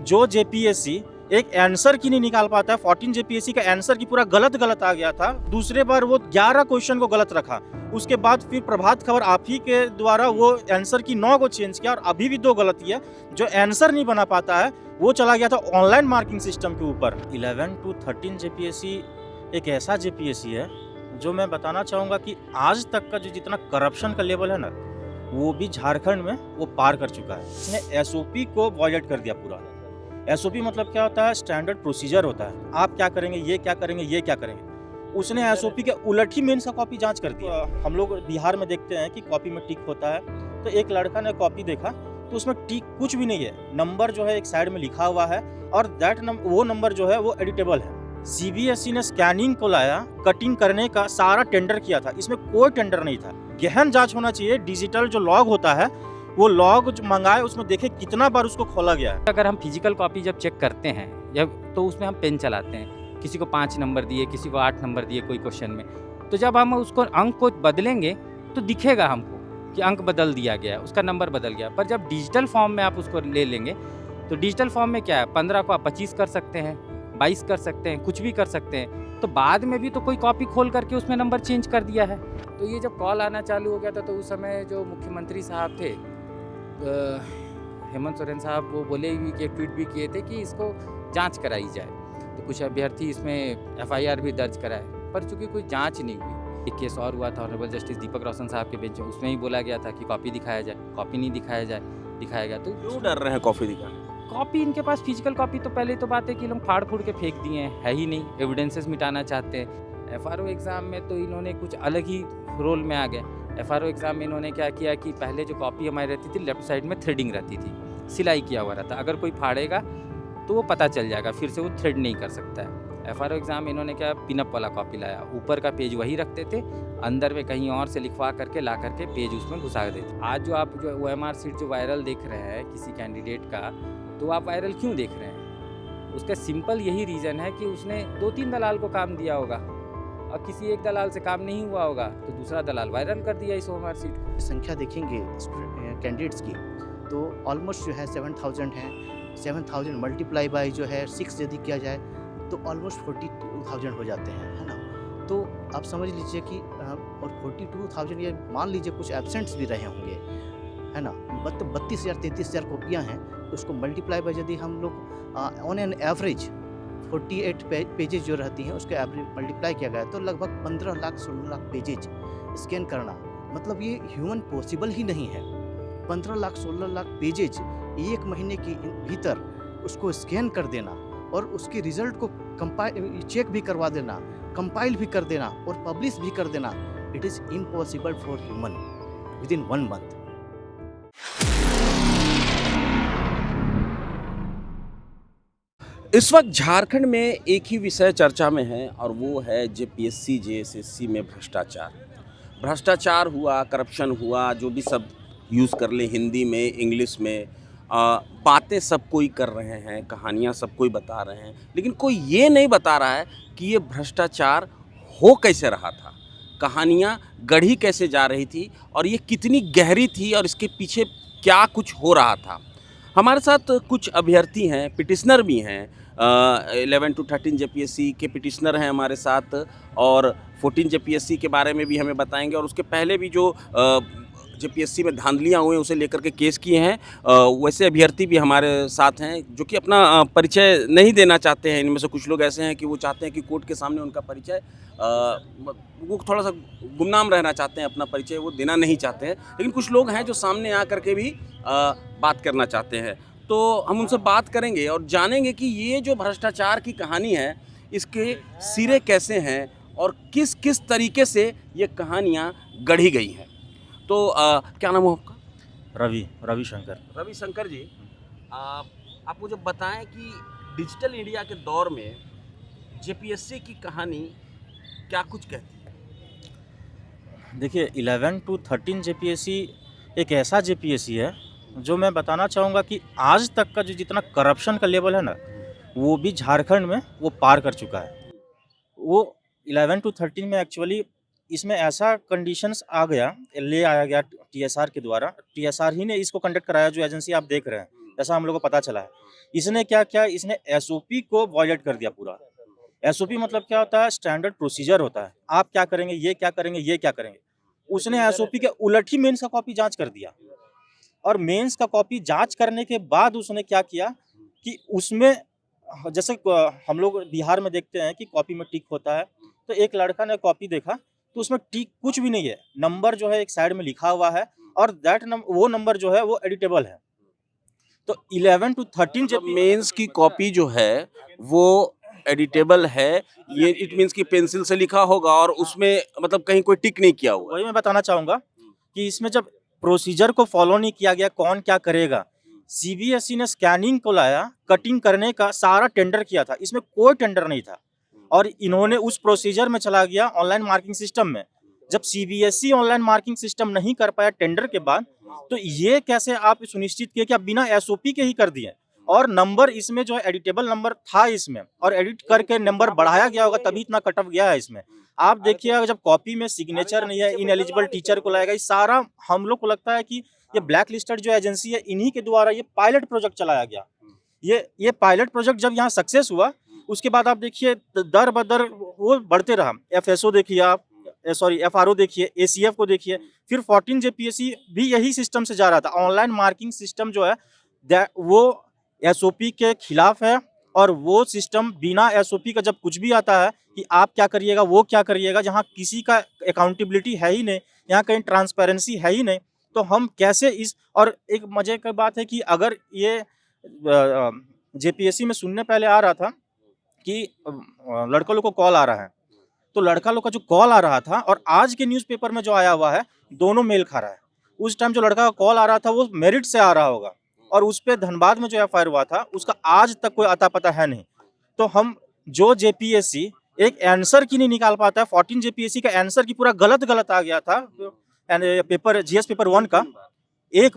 जो जेपीएससी एक आंसर की नहीं निकाल पाता है, 14 जेपीएससी का आंसर की पूरा गलत आ गया था। दूसरे बार वो 11 क्वेश्चन को गलत रखा। उसके बाद फिर प्रभात खबर आप ही के द्वारा वो आंसर की 9 को चेंज किया और अभी भी 2 गलती है। जो आंसर नहीं बना पाता है वो चला गया था ऑनलाइन मार्किंग सिस्टम के ऊपर। 11 to 13 जेपीएससी एक ऐसा जेपीएससी है जो मैं बताना चाहूँगा कि आज तक का जो जितना करप्शन का लेवल है ना, वो भी झारखंड में वो पार कर चुका है। इसने एसओपी को वॉयलेट कर दिया पूरा। एसओपी मतलब क्या होता है? स्टैंडर्ड प्रोसीजर होता है। आप क्या करेंगे, ये क्या करेंगे, ये क्या करेंगे। उसने एसओपी के उलट ही मेंस का कॉपी जांच कर दिया। हम लोग बिहार में देखते हैं कि कॉपी में टिक होता है, तो एक लड़का ने कॉपी देखा तो उसमें टिक कुछ भी नहीं है। नंबर जो है एक साइड में लिखा हुआ है और वो नंबर जो है वो एडिटेबल है। सीबीएसई ने स्कैनिंग को लाया, कटिंग करने का सारा टेंडर किया था। इसमें कोई टेंडर नहीं था। गहन जांच होना चाहिए। डिजिटल जो लॉग होता है वो लॉग जो मंगाए उसमें देखे कितना बार उसको खोला गया है। अगर हम फिजिकल कॉपी जब चेक करते हैं जब, तो उसमें हम पेन चलाते हैं। किसी को 5 नंबर दिए, किसी को 8 नंबर दिए कोई क्वेश्चन में, तो जब हम उसको अंक को बदलेंगे तो दिखेगा हमको कि अंक बदल दिया गया, उसका नंबर बदल गया। पर जब डिजिटल फॉर्म में आप उसको ले लेंगे तो डिजिटल फॉर्म में क्या है, 15 को आप 25 कर सकते हैं, 22 कर सकते हैं, कुछ भी कर सकते हैं। तो बाद में भी तो कोई कॉपी खोल करके उसमें नंबर चेंज कर दिया है। तो ये जब कॉल आना चालू हो गया था तो उस समय जो मुख्यमंत्री साहब थे हेमंत सोरेन साहब, वो बोले भी कि ट्वीट भी किए थे कि इसको जांच कराई जाए। तो कुछ अभ्यर्थी इसमें एफआईआर भी दर्ज कराए, पर चूंकि कोई जांच नहीं हुई। एक केस और हुआ था ऑनरेबल जस्टिस दीपक रोशन साहब के बेंच में, उसमें ही बोला गया था कि कॉपी दिखाया जाए, कॉपी नहीं दिखाया गया। तो क्यों डर रहे हैं कॉपी दिखाने? कॉपी इनके पास फिजिकल कॉपी तो पहले तो बात है कि लोग फाड़ फूड़ के फेंक दिए हैं, है ही नहीं, एविडेंसेस मिटाना चाहते हैं। एफआरओ एग्ज़ाम में तो इन्होंने कुछ अलग ही रोल में आ गए। एफआरओ एग्ज़ाम में इन्होंने क्या किया कि पहले जो कॉपी हमारी रहती थी लेफ्ट साइड में थ्रेडिंग रहती थी, सिलाई किया हुआ रहता। अगर कोई फाड़ेगा तो वो पता चल जाएगा, फिर से वो थ्रेड नहीं कर सकता है। एफआरओ एग्ज़ाम में इन्होंने क्या पिनअप वाला कॉपी लाया, ऊपर का पेज वही रखते थे, अंदर में कहीं और से लिखवा करके ला करके पेज उसमें घुसा देते। आज जो आप जो OMR सीट जो वायरल देख रहे हैं किसी कैंडिडेट का, तो आप वायरल क्यों देख रहे हैं? उसका सिंपल यही रीज़न है कि उसने 2-3 दलाल को काम दिया होगा और किसी एक दलाल से काम नहीं हुआ होगा तो दूसरा दलाल वायरल कर दिया इस OMR सीट को। संख्या देखेंगे कैंडिडेट्स की तो ऑलमोस्ट जो है 7000 है। 7000 मल्टीप्लाई बाय जो है 6 यदि किया जाए तो ऑलमोस्ट 42,000 हो जाते हैं, है ना। तो आप समझ लीजिए कि और 42,000 ये मान लीजिए कुछ एब्सेंट्स भी रहे होंगे, है ना। 32,000 33,000 कॉपियाँ हैं, तो उसको मल्टीप्लाई बाय यदि हम लोग ऑन एन एवरेज 48 पेजेज जो रहती हैं उसके एवरेज मल्टीप्लाई किया गया तो लगभग 15 लाख 16 लाख पेजेज स्कैन करना, मतलब ये ह्यूमन पॉसिबल ही नहीं है। 15 लाख 16 लाख पेजेज एक महीने के भीतर उसको स्कैन कर देना और उसके रिजल्ट को चेक भी करवा देना, कंपाइल भी कर देना और पब्लिश भी कर देना, it is impossible for human with in 1 month. इस वक्त झारखंड में एक ही विषय चर्चा में है और वो है जेपीएससी जेएसएससी में भ्रष्टाचार हुआ, करप्शन हुआ, जो भी सब यूज़ कर ले हिंदी में इंग्लिश में। बातें सब कोई कर रहे हैं, कहानियाँ सब कोई बता रहे हैं, लेकिन कोई ये नहीं बता रहा है कि ये भ्रष्टाचार हो कैसे रहा था, कहानियाँ गढ़ी कैसे जा रही थी और ये कितनी गहरी थी और इसके पीछे क्या कुछ हो रहा था। हमारे साथ कुछ अभ्यर्थी हैं, पिटिशनर भी हैं। 11 to 13 जेपीएससी के पिटिशनर हैं हमारे साथ और 14 जेपीएससी के बारे में भी हमें बताएंगे और उसके पहले भी जो जेपीएससी में धांधलियाँ हुई उसे लेकर के केस किए हैं। वैसे अभ्यर्थी भी हमारे साथ हैं जो कि अपना परिचय नहीं देना चाहते हैं। इनमें से कुछ लोग ऐसे हैं कि वो चाहते हैं कि कोर्ट के सामने उनका परिचय, वो थोड़ा सा गुमनाम रहना चाहते हैं, अपना परिचय वो देना नहीं चाहते हैं। लेकिन कुछ लोग हैं जो सामने आ करके भी बात करना चाहते हैं, तो हम उनसे बात करेंगे और जानेंगे कि ये जो भ्रष्टाचार की कहानी है इसके सिरे कैसे हैं और किस किस तरीके से ये कहानियाँ गढ़ी गई हैं। तो क्या नाम हो आपका? रविशंकर जी, आप मुझे बताएं कि डिजिटल इंडिया के दौर में जेपीएससी की कहानी क्या कुछ कहती है? देखिए 11 to 13 जेपीएससी एक ऐसा जेपीएससी है जो मैं बताना चाहूँगा कि आज तक का जो जितना करप्शन का लेवल है ना, वो भी झारखंड में वो पार कर चुका है। वो 11 to 13 में एक्चुअली इसमें ऐसा कंडीशंस ले आया गया टीएसआर के द्वारा। टीएसआर ही ने इसको कंडक्ट कराया, जो एजेंसी आप देख रहे हैं। जैसा हम लोग को पता चला है। इसने क्या किया, इसने एसओपी को वॉयलेट कर दिया पूरा। एसओपी मतलब क्या होता है, स्टैंडर्ड प्रोसीजर होता है, आप क्या करेंगे, ये क्या करेंगे, ये क्या करेंगे। उसने एसओपी के उलट ही मेंस का कॉपी जांच कर दिया, और मेंस का कॉपी जांच करने के बाद उसने क्या किया कि उसमें जैसे हम लोग बिहार में देखते हैं कि कॉपी में टिक होता है, तो एक लड़का ने कॉपी देखा तो उसमें टिक कुछ भी नहीं है, नंबर जो है एक साइड में लिखा हुआ है, और वो नंबर जो है वो एडिटेबल है। तो 11 to 13 मतलब जेपी मेंस की कॉपी जो है वो एडिटेबल है, ये इट मींस कि पेंसिल से लिखा होगा और उसमें मतलब कहीं कोई टिक नहीं किया हुआ। वही मैं बताना चाहूंगा कि इसमें जब प्रोसीजर को फॉलो नहीं किया गया, कौन क्या करेगा। सीबीएसई ने स्कैनिंग को लाया, कटिंग करने का सारा टेंडर किया था, इसमें कोई टेंडर नहीं था, और इन्होंने उस प्रोसीजर में चला गया ऑनलाइन मार्किंग सिस्टम में। जब सीबीएसई ऑनलाइन मार्किंग सिस्टम नहीं कर पाया टेंडर के बाद, तो ये कैसे आप सुनिश्चित किए कि आप बिना एसओपी के ही कर दिए, और नंबर इसमें जो है एडिटेबल नंबर था इसमें, और एडिट करके नंबर बढ़ाया गया होगा तभी इतना कट ऑफ गया है इसमें। आप देखिए जब कॉपी में सिग्नेचर नहीं है, इनएलिजिबल टीचर को लाएगा, ये सारा हम लोग को लगता है कि ये ब्लैक लिस्टेड जो एजेंसी है इन्हीं के द्वारा ये पायलट प्रोजेक्ट चलाया गया। ये पायलट प्रोजेक्ट जब यहाँ सक्सेस हुआ, उसके बाद आप देखिए दर बदर वो बढ़ते रहा। एफएसओ देखिए आप, सॉरी एफआरओ देखिए, एसीएफ को देखिए, फिर 14 जेपीएससी भी यही सिस्टम से जा रहा था। ऑनलाइन मार्किंग सिस्टम जो है वो एसओपी के खिलाफ है, और वो सिस्टम बिना एसओपी का जब कुछ भी आता है कि आप क्या करिएगा, वो क्या करिएगा, जहाँ किसी का अकाउंटेबिलिटी है ही नहीं, यहाँ कहीं ट्रांसपेरेंसी है ही नहीं, तो हम कैसे इस। और एक मजे की बात है कि अगर ये जेपीएससी में सुनने पहले आ रहा था कि लड़का लोग को कॉल आ रहा है, तो लड़का लोग का जो कॉल आ रहा था और आज के न्यूज़पेपर में जो आया हुआ है, दोनों मेल खा रहा है। उस टाइम जो लड़का का कॉल आ रहा था वो मेरिट से आ रहा होगा, और उस पे धनबाद में जो एफआईआर हुआ था उसका आज तक कोई अता पता है नहीं। तो हम जो जेपीएससी एक आंसर की नहीं निकाल पाता है, 14 जेपीएससी का आंसर की पूरा गलत आ गया था पेपर, जीएस पेपर 1 का। एक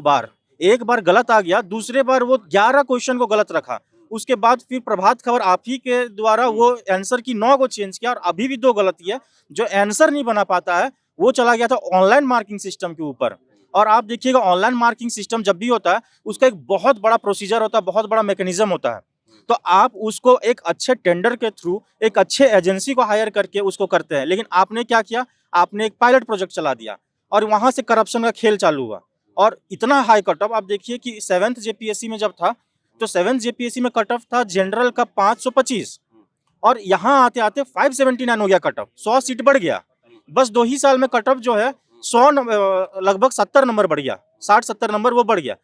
बार गलत आ गया, दूसरे बार वो 11 क्वेश्चन को गलत रखा, उसके बाद फिर प्रभात खबर आप ही के द्वारा वो आंसर की 9 को चेंज किया, और अभी भी 2 गलती है। जो आंसर नहीं बना पाता है वो चला गया था ऑनलाइन मार्किंग सिस्टम के ऊपर। और आप देखिएगा ऑनलाइन मार्किंग सिस्टम जब भी होता है उसका एक बहुत बड़ा प्रोसीजर होता है, बहुत बड़ा मैकेनिज्म होता है। तो आप उसको एक अच्छे टेंडर के थ्रू एक अच्छे एजेंसी को हायर करके उसको करते हैं, लेकिन आपने क्या किया, आपने एक पायलट प्रोजेक्ट चला दिया, और वहां से करप्शन का खेल चालू हुआ। और इतना हाई कट ऑफ आप देखिए कि 7th जेपीएससी में जब था, तो 7th जेपीएससी में कट ऑफ था जनरल का 525, और यहाँ आते आते 579 हो गया कट ऑफ, 100 सीट बढ़ गया। बस 2 ही साल में कट ऑफ जो है 100 लगभग 70 नंबर बढ़ गया, 60-70 नंबर वो बढ़ गया।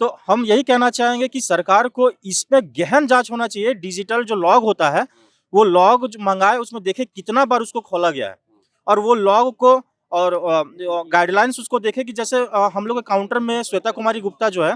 तो हम यही कहना चाहेंगे कि सरकार को इसमें गहन जांच होना चाहिए। डिजिटल जो लॉग होता है वो लॉग जो मंगाए उसमें देखे कितना बार उसको खोला गया है, और वो लॉग को और गाइडलाइंस उसको देखे कि जैसे हम लोग के काउंटर में श्वेता कुमारी गुप्ता जो है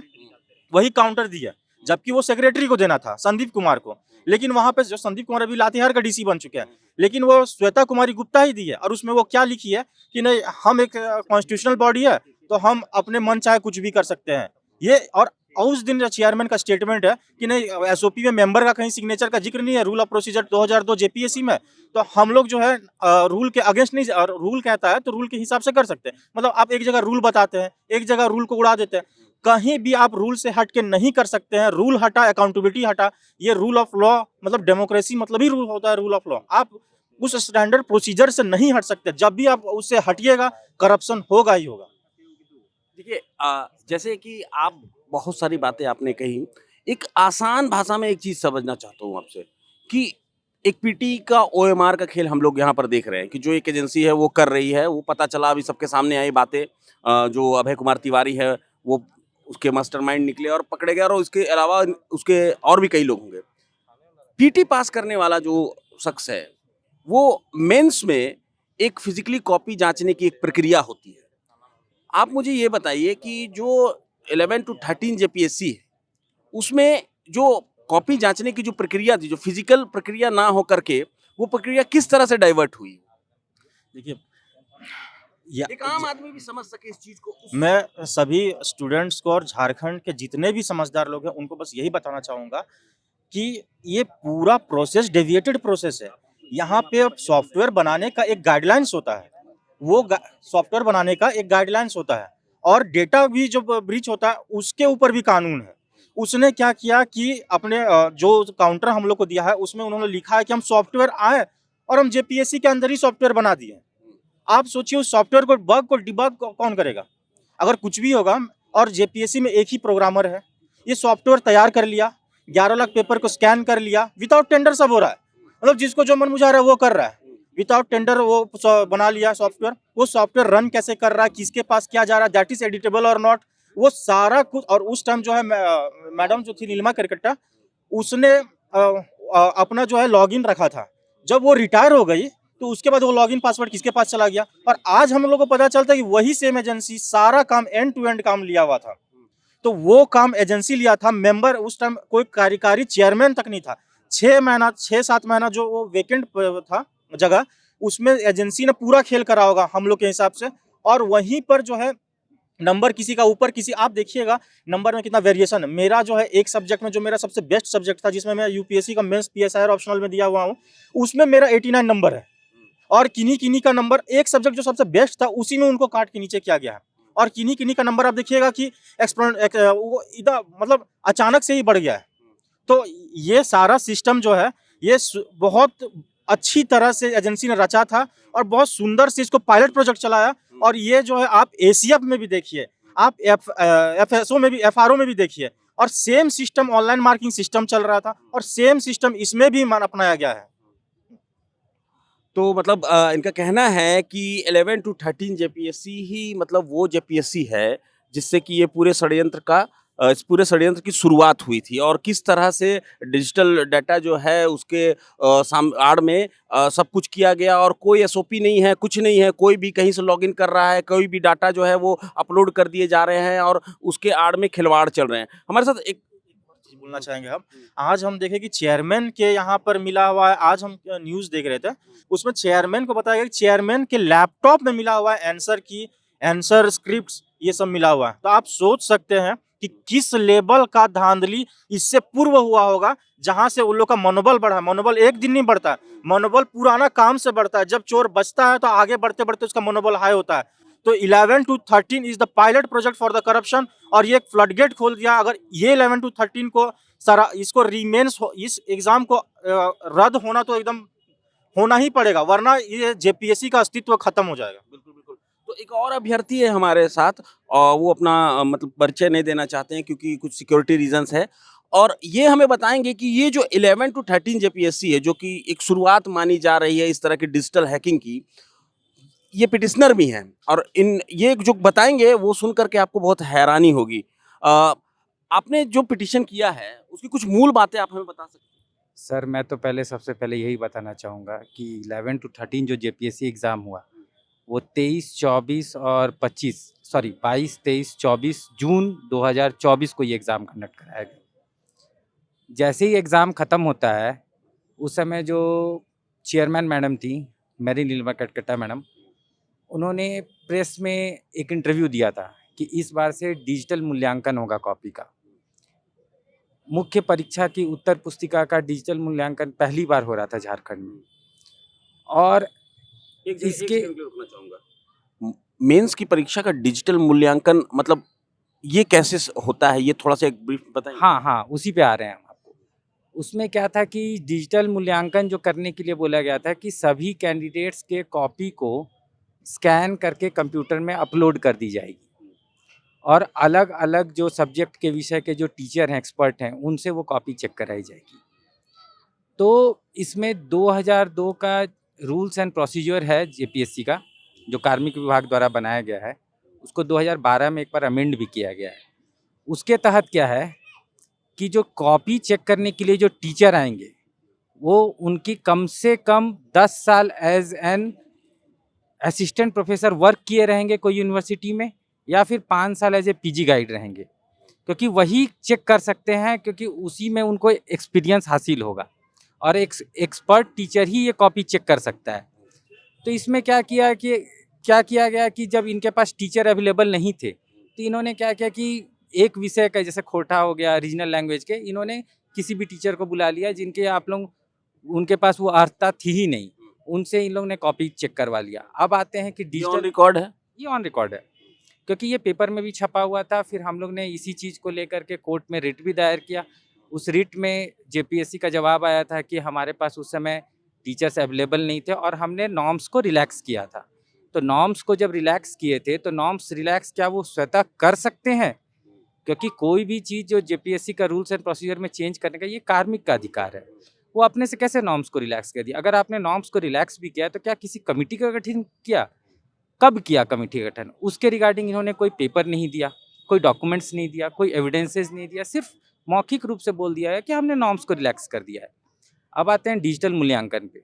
वही काउंटर दी है, जबकि वो सेक्रेटरी को देना था, संदीप कुमार को। लेकिन वहां पे जो संदीप कुमार अभी लातेहार का डीसी बन चुके हैं, लेकिन वो श्वेता कुमारी गुप्ता ही दी है। और उसमें वो क्या लिखी है कि नहीं, हम एक कॉन्स्टिट्यूशनल बॉडी है तो हम अपने मन चाहे कुछ भी कर सकते हैं। ये और उस दिन चेयरमैन का स्टेटमेंट है कि नहीं, एसओपी में मेंबर का कहीं सिग्नेचर का जिक्र नहीं है, रूल ऑफ प्रोसीजर 2002 जेपीएससी में। तो हम लोग जो है रूल के अगेंस्ट नहीं, और रूल कहता है तो रूल के हिसाब से कर सकते हैं। मतलब आप एक जगह रूल बताते हैं, एक जगह रूल को उड़ा देते हैं, कहीं भी आप रूल से हट के नहीं कर सकते हैं। रूल हटा, अकाउंटेबिलिटी हटा, ये रूल ऑफ लॉ, मतलब डेमोक्रेसी मतलब ही रूल होता है, रूल ऑफ लॉ। आप उस स्टैंडर्ड प्रोसीजर से नहीं हट सकते, जब भी आप उससे हटिएगा करप्शन होगा ही होगा। देखिए जैसे कि आप बहुत सारी बातें आपने कही, एक आसान भाषा में एक चीज़ समझना चाहता हूँ आपसे कि एक पीटी का ओएमआर का खेल हम लोग यहाँ पर देख रहे हैं कि जो एक एजेंसी है वो कर रही है, वो पता चला अभी सबके सामने आई बातें, जो अभय कुमार तिवारी है वो उसके मास्टरमाइंड निकले और पकड़े गए, और उसके अलावा उसके और भी कई लोग होंगे। पीटी पास करने वाला जो शख्स है वो मेंस में एक फिजिकली कॉपी जांचने की एक प्रक्रिया होती है। आप मुझे ये बताइए कि जो 11 to 13 जेपीएससी है उसमें जो कॉपी जांचने की जो प्रक्रिया थी, जो फिजिकल प्रक्रिया ना हो करके वो प्रक्रिया किस तरह से डाइवर्ट हुई? देखिए, एक आम आदमी भी समझ सके इस चीज को। मैं सभी स्टूडेंट्स को और झारखंड के जितने भी समझदार लोग हैं उनको बस यही बताना चाहूँगा कि ये पूरा प्रोसेस डेविएटेड प्रोसेस है। यहाँ पे सॉफ्टवेयर बनाने का एक गाइडलाइंस होता है, वो सॉफ्टवेयर बनाने का एक गाइडलाइंस होता है, और डेटा भी जो ब्रीच होता है उसके ऊपर भी कानून है। उसने क्या किया कि अपने जो काउंटर हम लोग को दिया है उसमें उन्होंने लिखा है कि हम सॉफ्टवेयर आए और हम जेपीएससी के अंदर ही सॉफ्टवेयर बना दिए। आप सोचिए उस सॉफ्टवेयर को बग को डिबग कौन करेगा? अगर कुछ भी होगा और जेपीएससी में एक ही प्रोग्रामर है, ये सॉफ्टवेयर तैयार कर लिया, 11 लाख पेपर को स्कैन कर लिया, विदाउट टेंडर सब हो रहा है। मतलब जिसको जो मन मुझा रहा है वो कर रहा है, विदाउट टेंडर वो बना लिया सॉफ्टवेयर। वो सॉफ्टवेयर रन कैसे कर रहा है, किसके पास क्या जा रहा है, दैट इज एडिटेबल और नॉट, वो सारा कुछ। और उस टाइम जो है मैडम जो थी नीलिमा करकट्टा, उसने अपना जो है लॉगिन रखा था। जब वो रिटायर हो गई तो उसके बाद वो लॉगिन पासवर्ड किसके पास चला गया, और आज हम लोग को पता चलता है कि वही सेम एजेंसी सारा काम एंड टू एंड काम लिया हुआ था। तो वो काम एजेंसी लिया था, मेंबर उस टाइम कोई कार्यकारी चेयरमैन तक नहीं था। 6-7 महीना जो वो वेकेंट था जगह, उसमें एजेंसी ने पूरा खेल करा होगा हम लोग के हिसाब से। और वहीं पर जो है नंबर किसी का ऊपर किसी, आप देखिएगा नंबर में कितना वेरिएशन है। मेरा जो है एक सब्जेक्ट में जो मेरा सबसे बेस्ट सब्जेक्ट था, जिसमें मैं यूपीएससी का मेंस पीएसआई ऑप्शनल में दिया हुआ हूँ, उसमें मेरा 89 नंबर है। और किन्हीं का नंबर, एक सब्जेक्ट जो सबसे बेस्ट था उसी में उनको काट के नीचे किया गया है। और किन्हीं का नंबर आप देखिएगा कि वो इधर मतलब अचानक से ही बढ़ गया है। तो ये सारा सिस्टम जो है ये बहुत अच्छी तरह से एजेंसी ने रचा था और बहुत सुंदर से इसको पायलट प्रोजेक्ट चलाया। और ये जो है आप एसीएफ में भी देखिए, आप एफएसओ में भी, एफआरओ में भी देखिए, और same system online marking system चल रहा था और सेम सिस्टम इसमें भी अपनाया गया है। तो मतलब इनका कहना है कि 11 to 13 जेपीएससी ही मतलब वो जेपीएससी है जिससे कि ये पूरे षड्यंत्र का इस पूरे षड्यंत्र की शुरुआत हुई थी, और किस तरह से डिजिटल डाटा जो है उसके आड़ में सब कुछ किया गया, और कोई एसओपी नहीं है, कुछ नहीं है, कोई भी कहीं से लॉगिन कर रहा है, कोई भी डाटा जो है वो अपलोड कर दिए जा रहे हैं और उसके आड़ में खिलवाड़ चल रहे हैं। हमारे साथ एक चीज बोलना चाहेंगे हम, आज हम देखें कि चेयरमैन के यहाँ पर मिला हुआ है। आज हम न्यूज देख रहे थे, उसमें चेयरमैन को बताया गया कि चेयरमैन के लैपटॉप में मिला हुआ है आंसर की, आंसर स्क्रिप्ट, ये सब मिला हुआ है। तो आप सोच सकते हैं कि किस लेवल का धांधली इससे पूर्व हुआ होगा, जहां से उन लोग का मनोबल बढ़ा। मनोबल एक दिन नहीं बढ़ता है, मनोबल पुराना काम से बढ़ता है। जब चोर बचता है तो आगे बढ़ते बढ़ते उसका मनोबल हाई होता है। तो 11 to 13 is the pilot project for the corruption, और ये एक फ्लडगेट खोल दिया। अगर ये 11 to 13 को सारा इसको रिमेन्स इस एग्जाम को रद्द होना तो एकदम होना ही पड़ेगा, वरना ये जेपीएससी का अस्तित्व खत्म हो जाएगा। बिल्कुल, बिल्कुल। तो एक और अभ्यर्थी है हमारे साथ और वो अपना मतलब परिचय नहीं देना चाहते हैं क्योंकि कुछ सिक्योरिटी रीजंस है, और ये हमें बताएंगे कि ये जो 11 to 13 जेपीएससी है, जो कि एक शुरुआत मानी जा रही है इस तरह की डिजिटल हैकिंग की, ये पिटिशनर भी हैं, और इन ये जो बताएंगे वो सुन करके आपको बहुत हैरानी होगी। आपने जो पिटिशन किया है उसकी कुछ मूल बातें आप हमें बता सकते हैं? सर मैं तो सबसे पहले यही बताना चाहूँगा कि 11 to 13 जो जेपीएससी एग्ज़ाम हुआ, वो 23, 24 और 25 सॉरी 22, 23, 24 जून 2024 को ये एग्ज़ाम कंडक्ट कराया गया। जैसे ही एग्ज़ाम ख़त्म होता है, उस समय जो चेयरमैन मैडम थी, मेरी नीलिमा करकट्टा मैडम, उन्होंने प्रेस में एक इंटरव्यू दिया था कि इस बार से डिजिटल मूल्यांकन होगा कॉपी का। मुख्य परीक्षा की उत्तर पुस्तिका का डिजिटल मूल्यांकन पहली बार हो रहा था झारखंड में, और इसके रुकना चाहूँगा। मेंस की परीक्षा का डिजिटल मूल्यांकन मतलब ये कैसे होता है, ये थोड़ा सा एक ब्रीफ बताइए। हाँ, उसी पे आ रहे हैं हम आपको। उसमें क्या था कि डिजिटल मूल्यांकन जो करने के लिए बोला गया था कि सभी कैंडिडेट्स के कॉपी को स्कैन करके कंप्यूटर में अपलोड कर दी जाएगी, और अलग अलग जो सब्जेक्ट के विषय के जो टीचर हैं, एक्सपर्ट हैं, उनसे वो कॉपी चेक कराई जाएगी। तो इसमें 2002 का रूल्स एंड प्रोसीजर है जेपीएससी का, जो कार्मिक विभाग द्वारा बनाया गया है, उसको 2012 में एक बार अमेंड भी किया गया है। उसके तहत क्या है कि जो कॉपी चेक करने के लिए जो टीचर आएंगे, वो उनकी कम से कम 10 साल as an assistant professor work किए रहेंगे कोई यूनिवर्सिटी में, या फिर 5 साल एज ए पीजी गाइड रहेंगे, क्योंकि वही चेक कर सकते हैं, क्योंकि उसी में उनको एक्सपीरियंस हासिल होगा, और एक एक्सपर्ट टीचर ही ये कॉपी चेक कर सकता है। तो इसमें क्या किया गया कि जब इनके पास टीचर अवेलेबल नहीं थे, तो इन्होंने क्या किया कि एक विषय का, जैसे खोटा हो गया, रीजनल लैंग्वेज के, इन्होंने किसी भी टीचर को बुला लिया जिनके आप लोग उनके पास वो अर्हता थी ही नहीं, उनसे इन लोगों ने कॉपी चेक करवा लिया। अब आते हैं कि डिजिटल रिकॉर्ड है, ये ऑन रिकॉर्ड है क्योंकि ये पेपर में भी छपा हुआ था। फिर हम लोग ने इसी चीज़ को लेकर के कोर्ट में रिट भी दायर किया। उस रिट में जेपीएससी का जवाब आया था कि हमारे पास उस समय टीचर्स अवेलेबल नहीं थे और हमने नॉर्म्स को रिलैक्स किया था। तो नॉर्म्स को जब रिलैक्स किए थे तो नॉर्म्स रिलैक्स क्या वो स्वतः कर सकते हैं? क्योंकि कोई भी चीज़ जो जेपीएससी का रूल्स एंड प्रोसीजर में चेंज करने का ये कार्मिक का अधिकार है। वो अपने से कैसे नॉर्म्स को रिलैक्स कर दिया? अगर आपने नॉर्म्स को रिलैक्स भी किया तो क्या किसी कमिटी का गठन किया? कब किया कमिटी का गठन? उसके रिगार्डिंग इन्होंने कोई पेपर नहीं दिया, कोई डॉक्यूमेंट्स नहीं दिया, कोई एविडेंसेस नहीं दिया, सिर्फ मौखिक रूप से बोल दिया है कि हमने नॉर्म्स को रिलैक्स कर दिया है। अब आते हैं डिजिटल मूल्यांकन पे।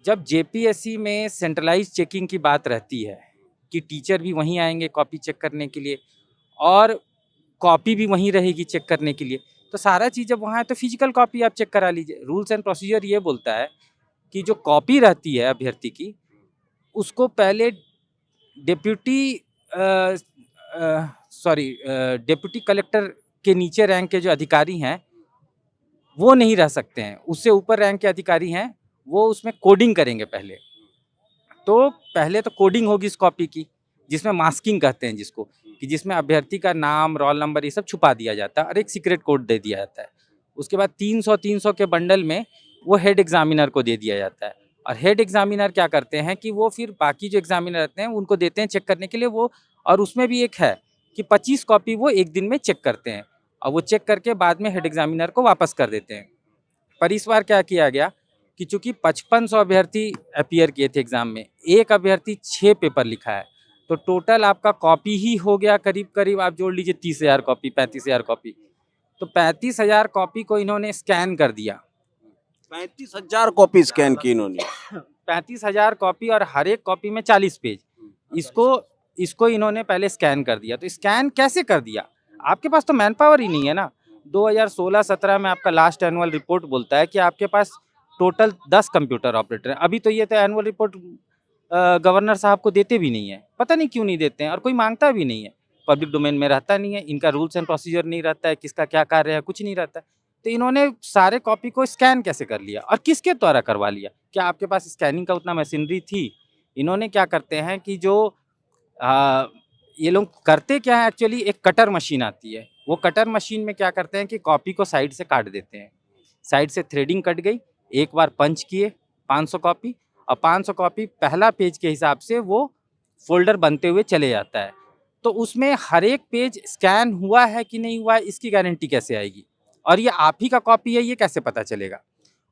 जब जेपीएससी में सेंट्रलाइज्ड चेकिंग की बात रहती है कि टीचर भी वहीं आएंगे कॉपी चेक करने के लिए और कॉपी भी वहीं रहेगी चेक करने के लिए, तो सारा चीज़ जब वहाँ है तो फिजिकल कॉपी आप चेक करा लीजिए। रूल्स एंड प्रोसीजर ये बोलता है कि जो कॉपी रहती है अभ्यर्थी की, उसको पहले डेप्यूटी कलेक्टर के नीचे रैंक के जो अधिकारी हैं वो नहीं रह सकते हैं। उससे ऊपर रैंक के अधिकारी हैं, वो उसमें कोडिंग करेंगे पहले। तो पहले तो कोडिंग होगी इस कॉपी की, जिसमें मास्किंग कहते हैं जिसको, कि जिसमें अभ्यर्थी का नाम, रोल नंबर ये सब छुपा दिया जाता है और एक सीक्रेट कोड दे दिया जाता है। उसके बाद 300 के बंडल में वो हेड एग्जामिनर को दे दिया जाता है और हेड एग्जामिनर क्या करते हैं कि वो फिर बाकी जो एग्जामिनर रहते हैं उनको देते हैं चेक करने के लिए वो। और उसमें भी एक है कि 25 कॉपी वो एक दिन में चेक करते हैं और वो चेक करके बाद में हेड एग्जामिनर को वापस कर देते हैं। पर इस बार क्या किया गया कि चूंकि 5500 अभ्यर्थी अपीयर किए थे एग्जाम में, एक अभ्यर्थी 6 पेपर लिखा है, तो टोटल आपका कॉपी ही हो गया करीब करीब आप जोड़ लीजिए 30,000 कॉपी, 35,000 कॉपी। तो 35,000 कॉपी को इन्होंने स्कैन कर दिया। 35,000 कॉपी स्कैन की इन्होंने। 35,000 कॉपी और हर एक कॉपी में 40 पेज। इसको इन्होंने पहले स्कैन कर दिया। तो स्कैन कैसे कर दिया? आपके पास तो मैन पावर ही नहीं है ना। 2016-17 में आपका लास्ट एनुअल रिपोर्ट बोलता है कि आपके पास टोटल 10 कंप्यूटर ऑपरेटर हैं। अभी तो ये तो एनुअल रिपोर्ट गवर्नर साहब को देते भी नहीं है, पता नहीं क्यों नहीं देते हैं और कोई मांगता भी नहीं है। पब्लिक डोमेन में रहता नहीं है, इनका रूल्स एंड प्रोसीजर नहीं रहता है, किसका क्या कार्य है कुछ नहीं रहता है। तो इन्होंने सारे कॉपी को स्कैन कैसे कर लिया और किसके द्वारा करवा लिया? क्या आपके पास स्कैनिंग का उतना मशीनरी थी? इन्होंने क्या करते हैं कि जो ये लोग करते क्या है एक्चुअली, एक कटर मशीन आती है, वो कटर मशीन में क्या करते हैं कि कॉपी को साइड से काट देते हैं। साइड से थ्रेडिंग कट गई, एक बार पंच किए 500 कॉपी और 500 कॉपी पहला पेज के हिसाब से वो फोल्डर बनते हुए चले जाता है। तो उसमें हर एक पेज स्कैन हुआ है कि नहीं हुआ है इसकी गारंटी कैसे आएगी? और ये आप ही का कॉपी है ये कैसे पता चलेगा?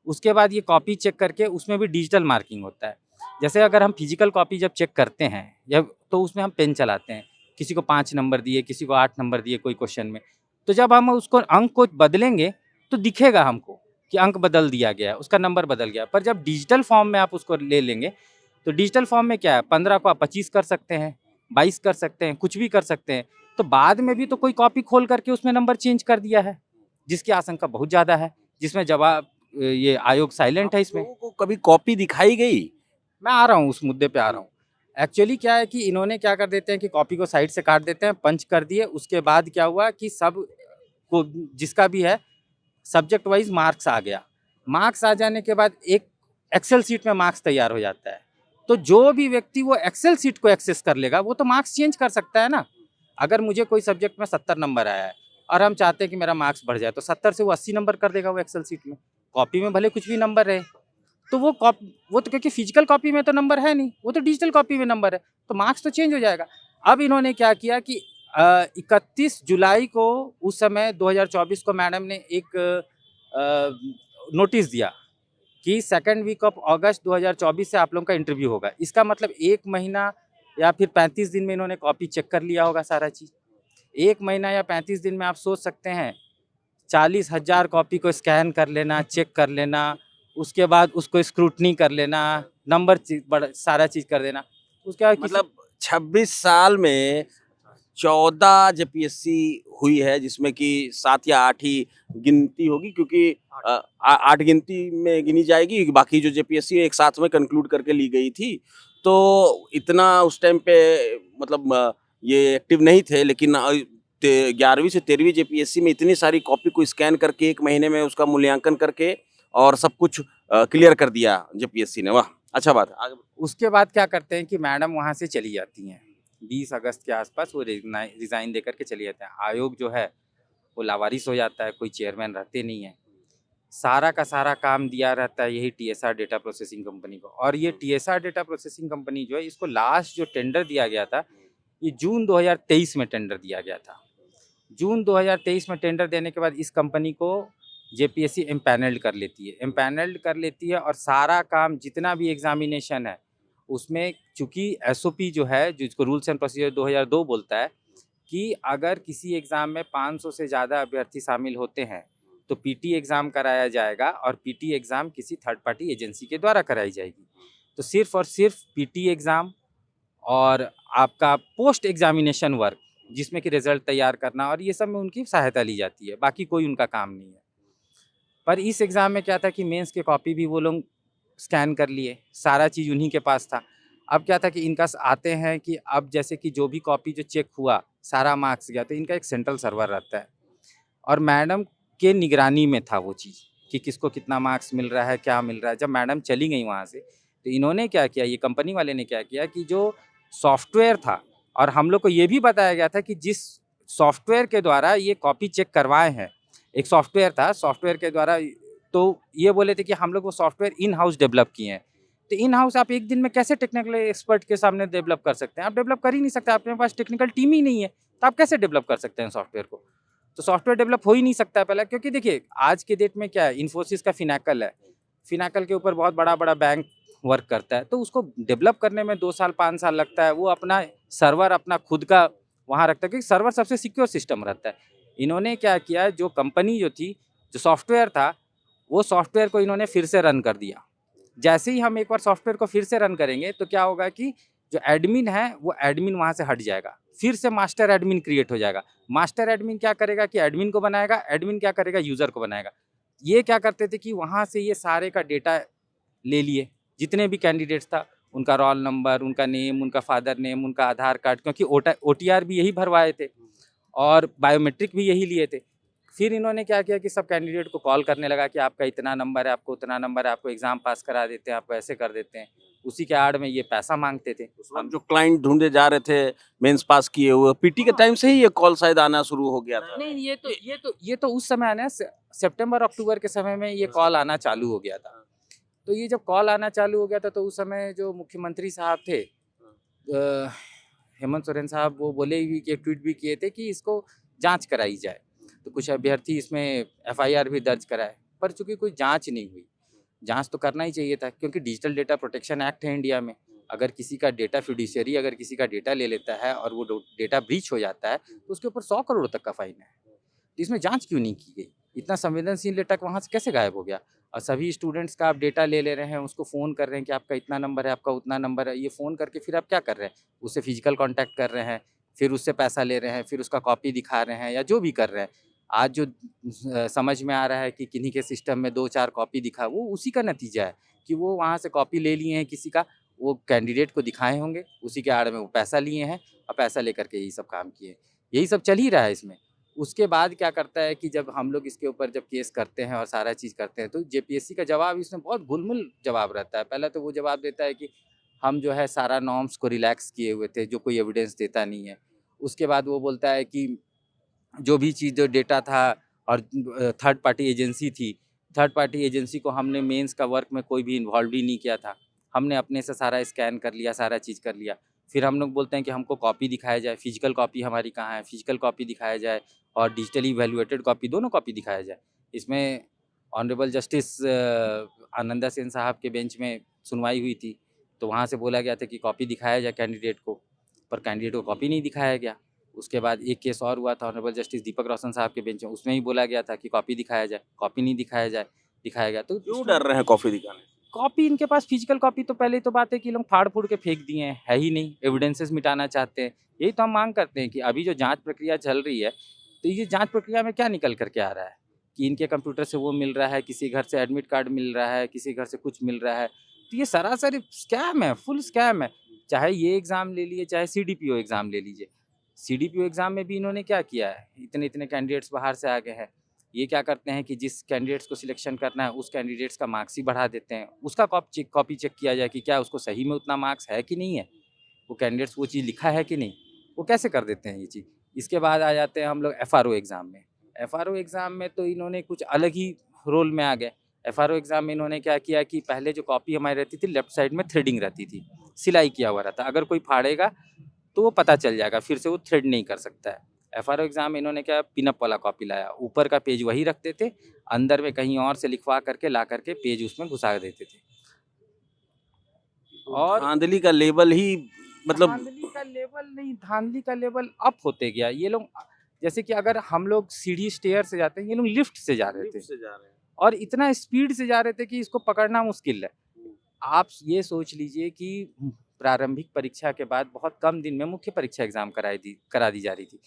उसके बाद ये कॉपी चेक करके उसमें भी डिजिटल मार्किंग होता है। जैसे अगर हम फिजिकल कॉपी जब चेक करते हैं या तो उसमें हम पेन चलाते हैं, किसी को 5 नंबर दिए, किसी को 8 नंबर दिए कोई क्वेश्चन में, तो जब हम उसको अंक को बदलेंगे तो दिखेगा हमको कि अंक बदल दिया गया है, उसका नंबर बदल गया। पर जब डिजिटल फॉर्म में आप उसको ले लेंगे तो डिजिटल फॉर्म में क्या है, 15 को आप 25 कर सकते हैं, 22 कर सकते हैं, कुछ भी कर सकते हैं। तो बाद में भी तो कोई कॉपी खोल करके उसमें नंबर चेंज कर दिया है, जिसकी आशंका बहुत ज़्यादा है, जिसमें जवाब ये आयोग साइलेंट है इसमें। लोगों को कभी कॉपी दिखाई गई? मैं आ रहा हूँ उस मुद्दे पे आ रहा हूँ। एक्चुअली क्या है कि इन्होंने क्या कर देते हैं कि कॉपी को साइड से काट देते हैं, पंच कर दिए। उसके बाद क्या हुआ कि सब को जिसका भी है सब्जेक्ट वाइज मार्क्स आ गया। मार्क्स आ जाने के बाद एक एक्सेल शीट में मार्क्स तैयार हो जाता है। तो जो भी व्यक्ति वो एक्सेल शीट को एक्सेस कर लेगा वो तो मार्क्स चेंज कर सकता है ना। अगर मुझे कोई सब्जेक्ट में 70 नंबर आया है और हम चाहते हैं कि मेरा मार्क्स बढ़ जाए तो 70 से वो 80 नंबर कर देगा वो एक्सेल शीट में। कॉपी में भले कुछ भी नंबर रहे, तो वो तो क्योंकि फिजिकल कॉपी में तो नंबर है नहीं, वो तो डिजिटल कॉपी में नंबर है, तो मार्क्स तो चेंज हो जाएगा। अब इन्होंने क्या किया कि 31 जुलाई को उस समय 2024 को मैडम ने एक नोटिस दिया कि 2nd वीक ऑफ अगस्त 2024 से आप लोगों का इंटरव्यू होगा। इसका मतलब 1 महीना या फिर 35 दिन में इन्होंने कॉपी चेक कर लिया होगा सारा चीज़। 1 महीना या 35 दिन में आप सोच सकते हैं 40,000 कॉपी को स्कैन कर लेना, चेक कर लेना, उसके बाद उसको स्क्रूटनी कर लेना, नंबर सारा चीज़ कर देना। उसके बाद मतलब 26 साल में 14 जेपीएससी हुई है, जिसमें कि 7 या 8 ही गिनती होगी, क्योंकि 8 गिनती में गिनी जाएगी, बाकी जो जेपीएससी एक साथ में कंक्लूड करके ली गई थी। तो इतना उस टाइम पे मतलब ये एक्टिव नहीं थे, लेकिन 11वीं से 13वीं जेपीएससी में इतनी सारी कॉपी को स्कैन करके 1 महीने में उसका मूल्यांकन करके और सब कुछ क्लियर कर दिया जेपीएससी ने। वाह, अच्छा बात है। आगे उसके बाद क्या करते हैं कि मैडम वहाँ से चली जाती हैं 20 अगस्त के आसपास वो रिज़ाइन दे करके चले जाते हैं। आयोग जो है वो लावारिस हो जाता है, कोई चेयरमैन रहते नहीं है। सारा का सारा काम दिया रहता है यही टीएसआर डेटा प्रोसेसिंग कंपनी को। और ये टीएसआर डेटा प्रोसेसिंग कंपनी जो है, इसको लास्ट जो टेंडर दिया गया था, ये जून 2023 में टेंडर दिया गया था। जून 2023 में टेंडर देने के बाद इस कंपनी को जेपीएससी एम्पैनल्ड कर लेती है और सारा काम जितना भी एग्जामिनेशन है उसमें, चूँकि एसओपी जो है, जिसको रूल्स एंड प्रोसीजर 2002 बोलता है कि अगर किसी एग्ज़ाम में 500 से ज़्यादा अभ्यर्थी शामिल होते हैं तो पीटी एग्ज़ाम कराया जाएगा और पीटी एग्ज़ाम किसी थर्ड पार्टी एजेंसी के द्वारा कराई जाएगी। तो सिर्फ़ और सिर्फ पीटी एग्ज़ाम और आपका पोस्ट एग्ज़ामिनेशन वर्क, जिसमें कि रिज़ल्ट तैयार करना और ये सब में उनकी सहायता ली जाती है, बाकी कोई उनका काम नहीं है। पर इस एग्ज़ाम में क्या था कि मेंस के कॉपी भी वो लोग स्कैन कर लिए, सारा चीज़ उन्हीं के पास था। अब क्या था कि इनका आते हैं कि अब जैसे कि जो भी कॉपी जो चेक हुआ, सारा मार्क्स गया, तो इनका एक सेंट्रल सर्वर रहता है और मैडम के निगरानी में था वो चीज़ कि किसको कितना मार्क्स मिल रहा है, क्या मिल रहा है। जब मैडम चली गई वहाँ से, तो इन्होंने क्या किया, ये कंपनी वाले ने क्या किया कि जो सॉफ्टवेयर था, और हम लोग को ये भी बताया गया था कि जिस सॉफ्टवेयर के द्वारा ये कॉपी चेक करवाए हैं, एक सॉफ्टवेयर था, सॉफ्टवेयर के द्वारा, तो ये बोले थे कि हम लोग वो सॉफ्टवेयर इन हाउस डेवलप किए हैं। तो इन हाउस आप एक दिन में कैसे टेक्निकल एक्सपर्ट के सामने डेवलप कर सकते हैं? आप डेवलप कर ही नहीं सकते, आपके पास टेक्निकल टीम ही नहीं है, तो आप कैसे डेवलप कर सकते हैं सॉफ्टवेयर को? तो सॉफ्टवेयर डेवलप हो ही नहीं सकता है पहले, क्योंकि देखिए आज के डेट में क्या है, इन्फोसिस का फिनाकल है, फिनाकल के ऊपर बहुत बड़ा बड़ा बैंक वर्क करता है, तो उसको डेवलप करने में 2 साल 5 साल लगता है। वो अपना सर्वर अपना खुद का वहाँ रखता है, क्योंकि सर्वर सबसे सिक्योर सिस्टम रहता है। इन्होंने क्या किया, जो कंपनी जो थी, जो सॉफ्टवेयर था, वो सॉफ्टवेयर को इन्होंने फिर से रन कर दिया। जैसे ही हम एक बार सॉफ्टवेयर को फिर से रन करेंगे तो क्या होगा कि जो एडमिन है वो एडमिन वहाँ से हट जाएगा, फिर से मास्टर एडमिन क्रिएट हो जाएगा। मास्टर एडमिन क्या करेगा कि एडमिन को बनाएगा, एडमिन क्या करेगा, यूज़र को बनाएगा। ये क्या करते थे कि वहाँ से ये सारे का डेटा ले लिए, जितने भी कैंडिडेट्स था, उनका रोल नंबर, उनका नेम, उनका फादर नेम, उनका आधार कार्ड, क्योंकि ओटीआर भी यही भरवाए थे और बायोमेट्रिक भी यही लिए थे। फिर इन्होंने क्या किया कि सब कैंडिडेट को कॉल करने लगा कि आपका इतना नंबर है, आपको उतना नंबर है, आपको एग्ज़ाम पास करा देते हैं, आपको ऐसे कर देते हैं। उसी के आड़ में ये पैसा मांगते थे। उस वक्त जो क्लाइंट ढूंढे जा रहे थे मेंस पास किए हुए, पीटी के टाइम से ही ये कॉल शायद आना शुरू हो गया था। नहीं, ये तो उस समय आना, सितंबर अक्टूबर के समय में ये कॉल आना चालू हो गया था। तो ये जब कॉल आना चालू हो गया था, तो उस समय जो मुख्यमंत्री साहब थे, हेमंत सोरेन साहब, वो बोले भी कि ट्वीट भी किए थे कि इसको जांच कराई जाए। तो कुछ अभ्यर्थी इसमें एफआईआर भी दर्ज कराए, पर चूंकि कोई जांच नहीं हुई। जांच तो करना ही चाहिए था, क्योंकि डिजिटल डेटा प्रोटेक्शन एक्ट है इंडिया में। अगर किसी का डेटा फिड्यूशियरी अगर किसी का डेटा ले लेता है और वो डेटा ब्रीच हो जाता है, तो उसके ऊपर 100 करोड़ तक का फाइन है। तो इसमें जांच क्यों नहीं की गई? इतना संवेदनशील डेटा वहाँ से कैसे गायब हो गया? और सभी स्टूडेंट्स का आप डेटा ले रहे हैं, उसको फ़ोन कर रहे हैं कि आपका इतना नंबर है, आपका उतना नंबर है। ये फ़ोन करके फिर आप क्या कर रहे हैं? उससे फिजिकल कांटेक्ट कर रहे हैं, फिर उससे पैसा ले रहे हैं, फिर उसका कॉपी दिखा रहे हैं, या जो भी कर रहे हैं। आज जो समझ में आ रहा है कि किन्हीं के सिस्टम में 2-4 कॉपी दिखा, वो उसी का नतीजा है कि वो वहाँ से कॉपी ले लिए हैं किसी का, वो कैंडिडेट को दिखाए होंगे, उसी के आड़ में वो पैसा लिए हैं और पैसा लेकर के यही सब काम किए। यही सब चल ही रहा है इसमें। उसके बाद क्या करता है कि जब हम लोग इसके ऊपर जब केस करते हैं और सारा चीज़ करते हैं, तो जेपीएससी का जवाब इसमें बहुत घुलमुल जवाब रहता है। पहले तो वो जवाब देता है कि हम जो है सारा नॉर्म्स को रिलैक्स किए हुए थे, जो कोई एविडेंस देता नहीं है। उसके बाद वो बोलता है कि जो भी चीज़ जो डेटा था और थर्ड पार्टी एजेंसी थी, थर्ड पार्टी एजेंसी को हमने मेंस का वर्क में कोई भी इन्वॉल्व ही नहीं किया था। हमने अपने से सारा स्कैन कर लिया, सारा चीज़ कर लिया। फिर हम लोग बोलते हैं कि हमको कॉपी दिखाया जाए, फिजिकल कॉपी हमारी कहाँ है, फिजिकल कॉपी दिखाया जाए और डिजिटली इवैल्यूएटेड कॉपी, दोनों कॉपी दिखाया जाए। इसमें ऑनरेबल जस्टिस आनंदा सेन साहब के बेंच में सुनवाई हुई थी, तो वहाँ से बोला गया था कि कॉपी दिखाया जाए कैंडिडेट को, पर कैंडिडेट को कॉपी नहीं दिखाया गया। उसके बाद एक केस और हुआ था ऑनरेबल जस्टिस दीपक रोशन साहब के बेंच में, उसमें ही बोला गया था कि कॉपी दिखाया जाए, कॉपी नहीं दिखाया गया। तो क्यों डर रहे हैं कॉफी दिखाने से? कॉपी इनके पास, फिजिकल कॉपी तो पहले तो बात है कि लोग फाड़ फूड़ के फेंक दिए हैं, है ही नहीं, एविडेंसेस मिटाना चाहते हैं। यही तो हम मांग करते हैं कि अभी जो जांच प्रक्रिया चल रही है, तो ये जांच प्रक्रिया में क्या निकल करके आ रहा है कि इनके कंप्यूटर से वो मिल रहा है, किसी घर से एडमिट कार्ड मिल रहा है, किसी घर से कुछ मिल रहा है। तो ये सरासर स्कैम है, फुल स्कैम है। चाहे ये एग्ज़ाम ले लीजिए, चाहे सीडीपीओ एग्ज़ाम ले लीजिए। सीडीपीओ एग्ज़ाम में भी इन्होंने क्या किया है, इतने कैंडिडेट्स बाहर से आ गए हैं। ये क्या करते हैं कि जिस कैंडिडेट्स को सिलेक्शन करना है, उस कैंडिडेट्स का मार्क्स ही बढ़ा देते हैं। उसका कॉपी चेक किया जाए कि क्या उसको सही में उतना मार्क्स है कि नहीं है। वो कैंडिडेट्स वो चीज़ लिखा है कि नहीं, वो कैसे कर देते हैं ये चीज़। इसके बाद आ जाते हैं हम लोग एफआरओ एग्ज़ाम में। एफआरओ एग्ज़ाम में तो इन्होंने कुछ अलग ही रोल में आ गए। एफआरओ एग्ज़ाम में इन्होंने क्या किया कि पहले जो कॉपी हमारी रहती थी लेफ्ट साइड में थ्रेडिंग रहती थी, सिलाई किया हुआ रहता, अगर कोई फाड़ेगा तो वो पता चल जाएगा, फिर से वो थ्रेड नहीं कर सकता है। एफआरओ एग्ज़ाम में इन्होंने क्या पिनअप वाला कॉपी लाया, ऊपर का पेज वही रखते थे, अंदर में कहीं और से लिखवा करके ला करके पेज उसमें घुसा देते थे। और धांधली का लेवल ही मतलब धांधली का लेवल नहीं, धांधली का लेवल अप होते गया। ये लोग जैसे कि अगर हम लोग सीढ़ी स्टेयर से जाते हैं, ये लोग लिफ्ट से जा रहे थे से जा रहे हैं। और इतना स्पीड से जा रहे थे कि इसको पकड़ना मुश्किल है। आप ये सोच लीजिए कि प्रारंभिक परीक्षा के बाद बहुत कम दिन में मुख्य परीक्षा एग्ज़ाम करा दी जा रही थी,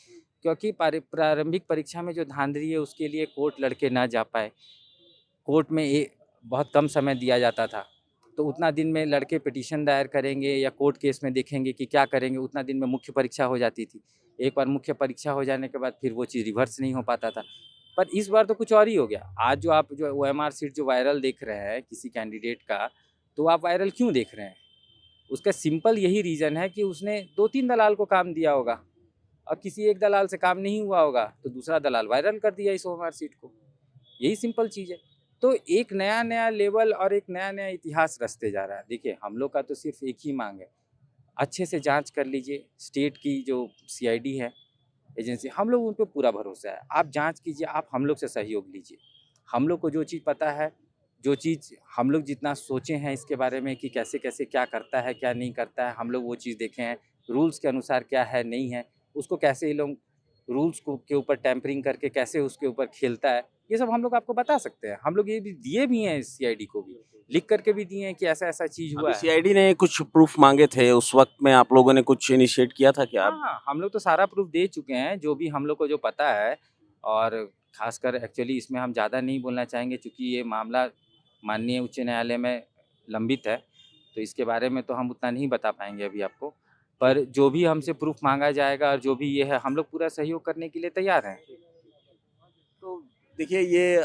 क्योंकि प्रारंभिक परीक्षा में जो धांधली है उसके लिए कोर्ट लड़के ना जा पाए। कोर्ट में बहुत कम समय दिया जाता था, तो उतना दिन में लड़के पिटीशन दायर करेंगे या कोर्ट केस में देखेंगे कि क्या करेंगे, उतना दिन में मुख्य परीक्षा हो जाती थी। एक बार मुख्य परीक्षा हो जाने के बाद फिर वो चीज़ रिवर्स नहीं हो पाता था। पर इस बार तो कुछ और ही हो गया। आज जो आप जो ओएमआर शीट जो वायरल देख रहे हैं किसी कैंडिडेट का, तो आप वायरल क्यों देख रहे हैं? उसका सिंपल यही रीज़न है कि उसने 2-3 दलाल को काम दिया होगा और किसी एक दलाल से काम नहीं हुआ होगा, तो दूसरा दलाल वायरल कर दिया इस ओएमआर शीट को। यही सिंपल चीज़ है। तो एक नया-नया लेवल और एक नया-नया इतिहास रचते जा रहा है। देखिए, हम लोग का तो सिर्फ़ एक ही माँग है, अच्छे से जाँच कर लीजिए। स्टेट की जो सीआईडी है, एजेंसी, हम लोग उन पे पूरा भरोसा है। आप जाँच कीजिए, आप हम लोग से सहयोग लीजिए। हम लोग को जो चीज़ पता है, जो चीज़ हम लोग जितना सोचे हैं इसके बारे में कि कैसे-कैसे क्या करता है, क्या नहीं करता है, हम लोग वो चीज़ देखे हैं। रूल्स के अनुसार क्या है, नहीं है, उसको कैसे ये लोग रूल्स को के ऊपर टेम्परिंग करके कैसे उसके ऊपर खेलता है, ये सब हम लोग आपको बता सकते हैं। हम लोग ये भी दिए भी हैं सीआईडी को भी, लिख करके भी दिए हैं कि ऐसा-ऐसा चीज़ हुआ अभी है। सीआईडी ने कुछ प्रूफ मांगे थे, उस वक्त में आप लोगों ने कुछ इनिशिएट किया था क्या? हाँ, हम लोग तो सारा प्रूफ़ दे चुके हैं, जो भी हम लोग को जो पता है। और ख़ासकर एक्चुअली इसमें हम ज़्यादा नहीं बोलना चाहेंगे क्योंकि ये मामला माननीय उच्च न्यायालय में लंबित है, तो इसके बारे में तो हम उतना नहीं बता पाएँगे अभी आपको। पर जो भी हमसे प्रूफ़ माँगा जाएगा और जो भी ये है, हम लोग पूरा सहयोग करने के लिए तैयार हैं। तो देखिए ये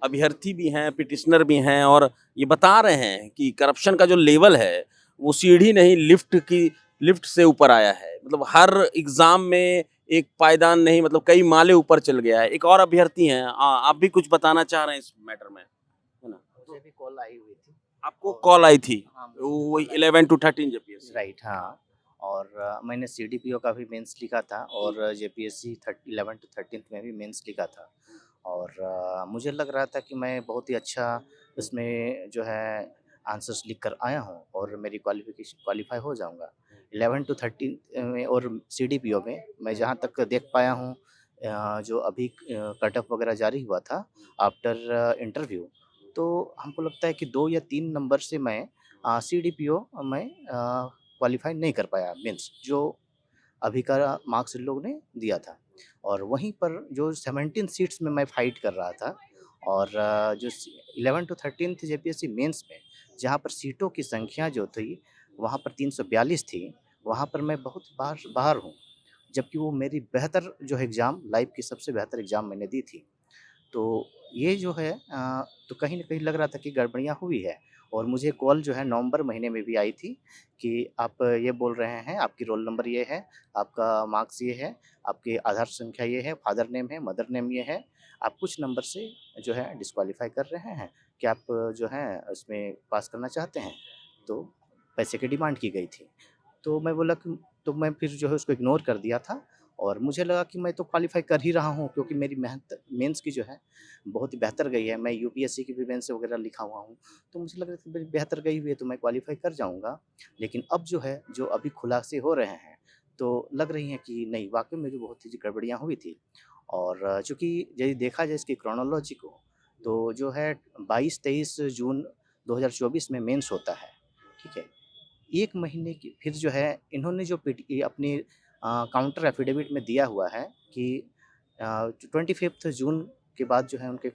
अभ्यर्थी भी हैं, पिटिशनर भी हैं और ये बता रहे हैं कि करप्शन का जो लेवल है, वो सीढ़ी नहीं लिफ्ट से ऊपर आया है। मतलब हर एग्ज़ाम में एक पायदान नहीं मतलब कई माले ऊपर चल गया है। एक और अभ्यर्थी हैं आप भी कुछ बताना चाह रहे हैं इस मैटर में, है ना? मुझे भी कॉल आई हुई थी। आपको कॉल आई थी, हाँ, वही 11 to 13 जेपीएससी। राइट, हाँ। और मैंने सीडीपीओ का भी मेंस लिखा था और जेपीएससी 11 टू 13 में भी मेंस लिखा था। और मुझे लग रहा था कि मैं बहुत ही अच्छा इसमें जो है आंसर्स लिख कर आया हूँ और मेरी क्वालिफाई हो जाऊँगा। 11 टू 13 में और सीडीपीओ में मैं जहाँ तक देख पाया हूँ जो अभी कट ऑफ वगैरह जारी हुआ था आफ्टर इंटरव्यू, तो हमको लगता है कि 2 या 3 नंबर से मैं सीडीपीओ में क्वालिफ़ाई नहीं कर पाया मीन्स जो अभी का मार्क्स इन लोग ने दिया था। और वहीं पर जो 17 सीट्स में मैं फ़ाइट कर रहा था और जो 11 टू 13 जेपीएससी मेंस में जहाँ पर सीटों की संख्या जो थी वहाँ पर 342 थी, वहाँ पर मैं बहुत बाहर हूँ। जबकि वो मेरी बेहतर जो है एग्ज़ाम लाइफ़ की सबसे बेहतर एग्ज़ाम मैंने दी थी। तो ये जो है तो कहीं न कहीं लग रहा था कि गड़बड़ियाँ हुई है। और मुझे कॉल जो है नवंबर महीने में भी आई थी कि आप ये बोल रहे हैं, आपकी रोल नंबर ये है, आपका मार्क्स ये है, आपकी आधार संख्या ये है, फादर नेम है, मदर नेम ये है, आप कुछ नंबर से जो है डिस्क्वालीफ़ाई कर रहे हैं, क्या आप जो है उसमें पास करना चाहते हैं? तो पैसे की डिमांड की गई थी। तो मैं बोला कि तो मैं फिर जो है उसको इग्नोर कर दिया था और मुझे लगा कि मैं तो क्वालीफ़ाई कर ही रहा हूँ क्योंकि मेरी मेहनत मेंस की जो है बहुत ही बेहतर गई है। मैं यूपीएससी की भी मेंस वगैरह लिखा हुआ हूँ, तो मुझे लग रहा था मेरी बेहतर गई हुई है तो मैं क्वालीफ़ाई कर जाऊँगा। लेकिन अब जो है, जो अभी खुलासे हो रहे हैं, तो लग रही हैं कि नहीं वाक़ई में जो बहुत ही गड़बड़ियाँ हुई थी। और चूँकि यदि देखा जाए इसकी क्रोनोलॉजी को, तो जो है 22-23 जून 2024 में मेंस होता है, ठीक है? 1 महीने की फिर जो है इन्होंने जो अपनी काउंटर एफ़िडेविट में दिया हुआ है कि 25th जून के बाद जो है उनके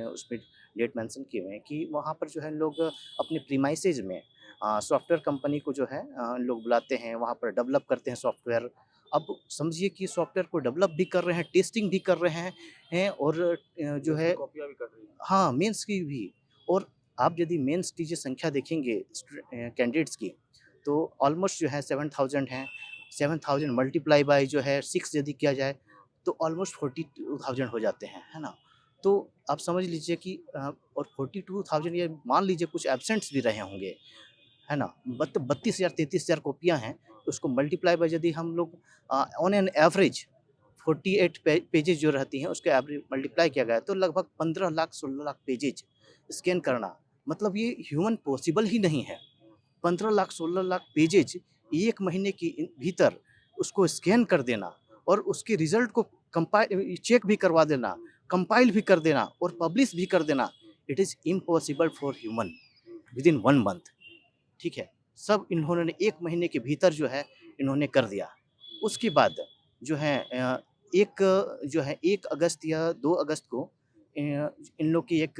उसमें डेट मेंशन किए हुए हैं कि वहाँ पर जो है लोग अपने प्रीमाइसेज़ में सॉफ्टवेयर कंपनी को जो है लोग बुलाते हैं, वहाँ पर डेवलप करते हैं सॉफ्टवेयर। अब समझिए कि सॉफ्टवेयर को डेवलप भी कर रहे हैं, टेस्टिंग भी कर रहे हैं और जो है कॉपियाँ भी कर रही हैं। हाँ, मेंस की भी। और आप यदि मेंस की जो संख्या देखेंगे कैंडिडेट्स की, तो ऑलमोस्ट जो है 7000 हैं, 7000 मल्टीप्लाई बाय जो है 6 यदि किया जाए तो ऑलमोस्ट 42,000 हो जाते हैं, है ना? तो आप समझ लीजिए कि और 42,000 ये मान लीजिए कुछ एब्सेंट्स भी रहे होंगे, है ना? 32,000 33,000 कॉपियाँ हैं, उसको मल्टीप्लाई बाय यदि हम लोग ऑन एन एवरेज 48 पेजेज़ जो रहती हैं उसके एवरेज मल्टीप्लाई किया गया तो लगभग 15 लाख 16 लाख पेजेज़ स्कैन करना, मतलब ये ह्यूमन पॉसिबल ही नहीं है। 15 लाख 16 लाख पेजेज़ 1 महीने के भीतर उसको स्कैन कर देना और उसके रिज़ल्ट को चेक भी करवा देना, कंपाइल भी कर देना और पब्लिश भी कर देना, it is impossible for human within 1 month. ठीक है? सब इन्होंने 1 महीने के भीतर जो है इन्होंने कर दिया। उसके बाद जो है जो है 1 अगस्त या 2 अगस्त को इन लोग की एक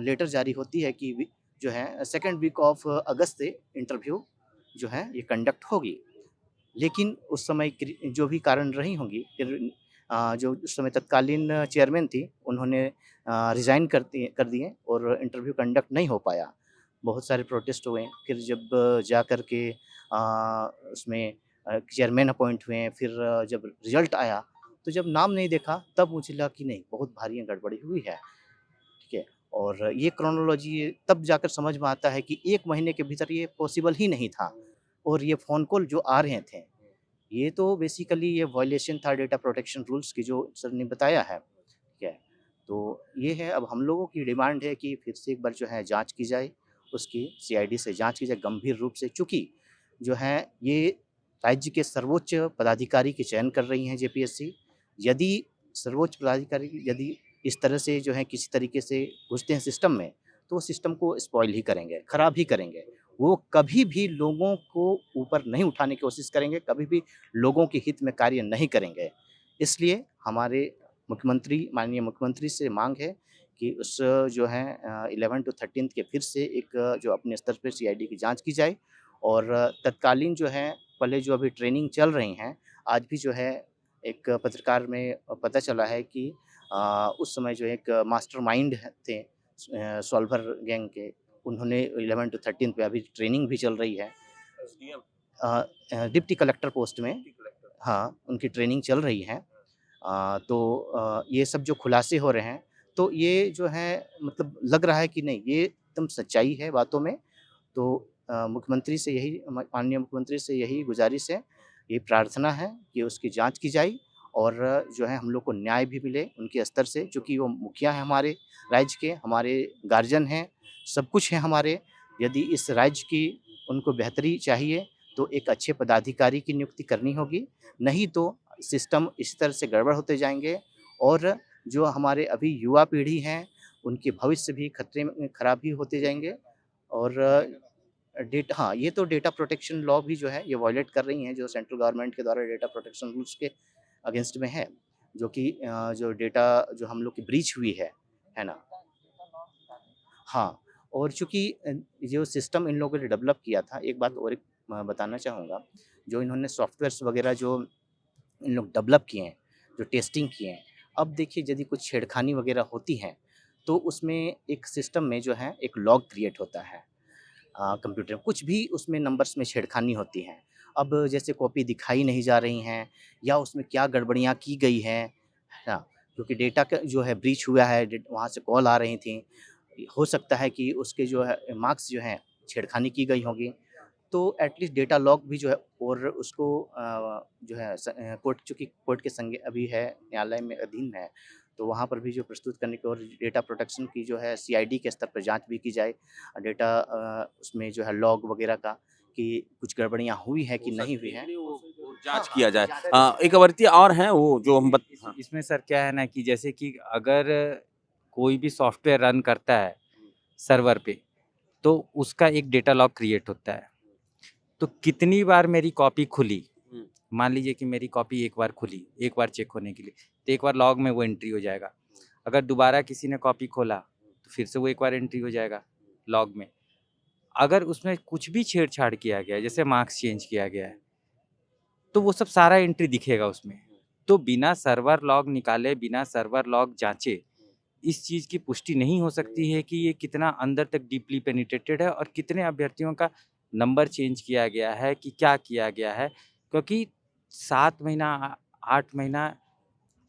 लेटर जारी होती है कि जो है सेकंड वीक ऑफ अगस्त से इंटरव्यू जो है ये कंडक्ट होगी। लेकिन उस समय जो भी कारण रही होंगी फिर जो उस समय तत्कालीन चेयरमैन थी उन्होंने रिज़ाइन कर दिए और इंटरव्यू कंडक्ट नहीं हो पाया। बहुत सारे प्रोटेस्ट हुए, फिर जब जा कर के उसमें चेयरमैन अपॉइंट हुए, फिर जब रिज़ल्ट आया, तो जब नाम नहीं देखा तब मुझे लगा कि नहीं बहुत भारी गड़बड़ी हुई है, ठीक है? और ये क्रोनोलॉजी तब जाकर समझ में आता है कि 1 महीने के भीतर ये पॉसिबल ही नहीं था और ये फ़ोन कॉल जो आ रहे थे, ये तो बेसिकली ये वायलेशन था डेटा प्रोटेक्शन रूल्स की जो सर ने बताया है, ठीक है? तो ये है अब हम लोगों की डिमांड है कि फिर से एक बार जो है जाँच की जाए, उसकी सीआईडी से जाँच की जाए गंभीर रूप से चूँकि जो है ये राज्य के सर्वोच्च पदाधिकारी के चयन कर रही हैं जेपीएससी। यदि सर्वोच्च पदाधिकारी यदि इस तरह से जो है किसी तरीके से घुसते हैं सिस्टम में, तो वो सिस्टम को स्पॉइल ही करेंगे, खराब ही करेंगे। वो कभी भी लोगों को ऊपर नहीं उठाने की कोशिश करेंगे, कभी भी लोगों के हित में कार्य नहीं करेंगे। इसलिए हमारे माननीय मुख्यमंत्री से माँग है कि उस जो है 11 टू 13 के फिर से एक जो अपने स्तर पे सीआईडी की जाँच की जाए और तत्कालीन जो है पहले जो अभी ट्रेनिंग चल रही हैं, आज भी जो है एक पत्रकार में पता चला है कि उस समय जो एक मास्टरमाइंड थे सॉल्वर गैंग के, उन्होंने 11 टू 13 पे अभी ट्रेनिंग भी चल रही है। डिप्टी कलेक्टर पोस्ट में हाँ, उनकी ट्रेनिंग चल रही है। तो ये सब जो खुलासे हो रहे हैं, तो ये जो है मतलब लग रहा है कि नहीं, ये एकदम सच्चाई है बातों में। तो मुख्यमंत्री से यही माननीय मुख्यमंत्री से यही गुज़ारिश है, ये प्रार्थना है कि उसकी जाँच की जाए और जो है हम लोग को न्याय भी मिले उनके स्तर से, चूँकि वो मुखिया हैं हमारे राज्य के, हमारे गार्जियन हैं, सब कुछ है हमारे। यदि इस राज्य की उनको बेहतरी चाहिए, तो एक अच्छे पदाधिकारी की नियुक्ति करनी होगी, नहीं तो सिस्टम इस तरह से गड़बड़ होते जाएँगे और जो हमारे अभी युवा पीढ़ी हैं, उनके भविष्य भी खतरे में खराब ही होते जाएँगे और हाँ, ये तो डेटा प्रोटेक्शन लॉ भी जो है ये वायलेट कर रही हैं, जो सेंट्रल गवर्नमेंट के द्वारा डेटा प्रोटेक्शन रूल्स के अगेंस्ट में है, जो कि जो डेटा जो हम लोग की ब्रीच हुई है ना? हाँ, और चूँकि जो सिस्टम इन लोगों ने डेवलप किया था, एक बात और बताना चाहूँगा, जो इन्होंने सॉफ्टवेयर्स वगैरह जो इन लोग डेवलप किए हैं, जो टेस्टिंग किए हैं, अब देखिए यदि कुछ छेड़खानी वगैरह होती है, तो उसमें एक सिस्टम में जो है एक लॉग क्रिएट होता है कंप्यूटर में, कुछ भी उसमें नंबर्स में छेड़खानी होती है। अब जैसे कॉपी दिखाई नहीं जा रही हैं या उसमें क्या गड़बड़ियाँ की गई हैं, है ना? क्योंकि डेटा का जो है ब्रीच हुआ है, वहाँ से कॉल आ रही थी, हो सकता है कि उसके जो है मार्क्स जो हैं छेड़खानी की गई होगी, तो एटलीस्ट डेटा लॉग भी जो है और उसको जो है कोर्ट, चूँकि कोर्ट के संज्ञ अभी है, न्यायालय में अधीन है, तो वहाँ पर भी जो प्रस्तुत करने की और डेटा प्रोटेक्शन की जो है सीआईडी के स्तर पर जांच भी की जाए। डेटा उसमें जो है लॉग वगैरह का कि कुछ गड़बड़ियाँ हुई है कि नहीं हुई हैं। वो जाँच किया जाए। एक अवर्ती और हैं वो जो हम हाँ। इसमें सर क्या है ना कि जैसे कि अगर कोई भी सॉफ्टवेयर रन करता है सर्वर पे, तो उसका एक डेटा लॉग क्रिएट होता है। तो कितनी बार मेरी कॉपी खुली, मान लीजिए कि मेरी कॉपी एक बार खुली, एक बार चेक होने के लिए, तो एक बार लॉग में वो एंट्री हो जाएगा। अगर दोबारा किसी ने कॉपी खोला, तो फिर से वो एक बार एंट्री हो जाएगा लॉग में। अगर उसमें कुछ भी छेड़छाड़ किया गया है, जैसे मार्क्स चेंज किया गया है, तो वो सब सारा एंट्री दिखेगा उसमें। तो बिना सर्वर लॉग निकाले, बिना सर्वर लॉग जांचे, इस चीज़ की पुष्टि नहीं हो सकती है कि ये कितना अंदर तक डीपली पेनिट्रेटेड है और कितने अभ्यर्थियों का नंबर चेंज किया गया है कि क्या किया गया है, क्योंकि 7 महीना 8 महीना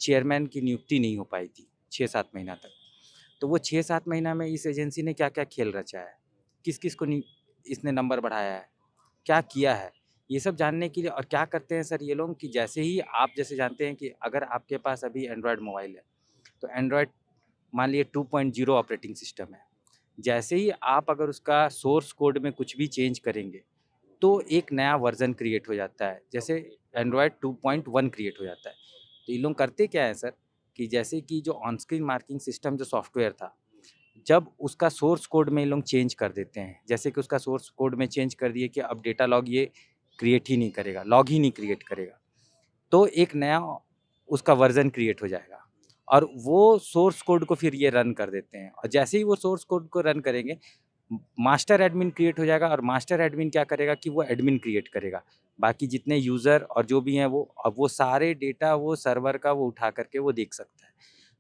चेयरमैन की नियुक्ति नहीं हो पाई थी 6-7 महीना तक। तो वो 6-7 महीना में इस एजेंसी ने क्या-क्या खेल रचा है, किस-किस को इसने नंबर बढ़ाया है, क्या किया है, ये सब जानने के लिए। और क्या करते हैं सर ये लोग कि जैसे ही आप जैसे जानते हैं कि अगर आपके पास अभी एंड्रॉयड मोबाइल है, तो एंड्रॉयड मान लिए 2.0 ऑपरेटिंग सिस्टम है। जैसे ही आप अगर उसका सोर्स कोड में कुछ भी चेंज करेंगे, तो एक नया वर्ज़न क्रिएट हो जाता है, जैसे एंड्रॉयड 2.1 क्रिएट हो जाता है। तो ये लोग करते क्या है सर कि जैसे कि जो ऑन स्क्रीन मार्किंग सिस्टम जो सॉफ्टवेयर था, जब उसका सोर्स कोड में ये लोग चेंज कर देते हैं, जैसे कि उसका सोर्स कोड में चेंज कर दिए कि अब डेटा लॉग ये क्रिएट ही नहीं करेगा, लॉग ही नहीं क्रिएट करेगा, तो एक नया उसका वर्ज़न क्रिएट हो जाएगा और वो सोर्स कोड को फिर ये रन कर देते हैं। और जैसे ही वो सोर्स कोड को रन करेंगे, मास्टर एडमिन क्रिएट हो जाएगा और मास्टर एडमिन क्या करेगा कि वो एडमिन क्रिएट करेगा। बाकी जितने यूज़र और जो भी हैं वो सारे डेटा वो सर्वर का वो उठा करके वो देख सकता है।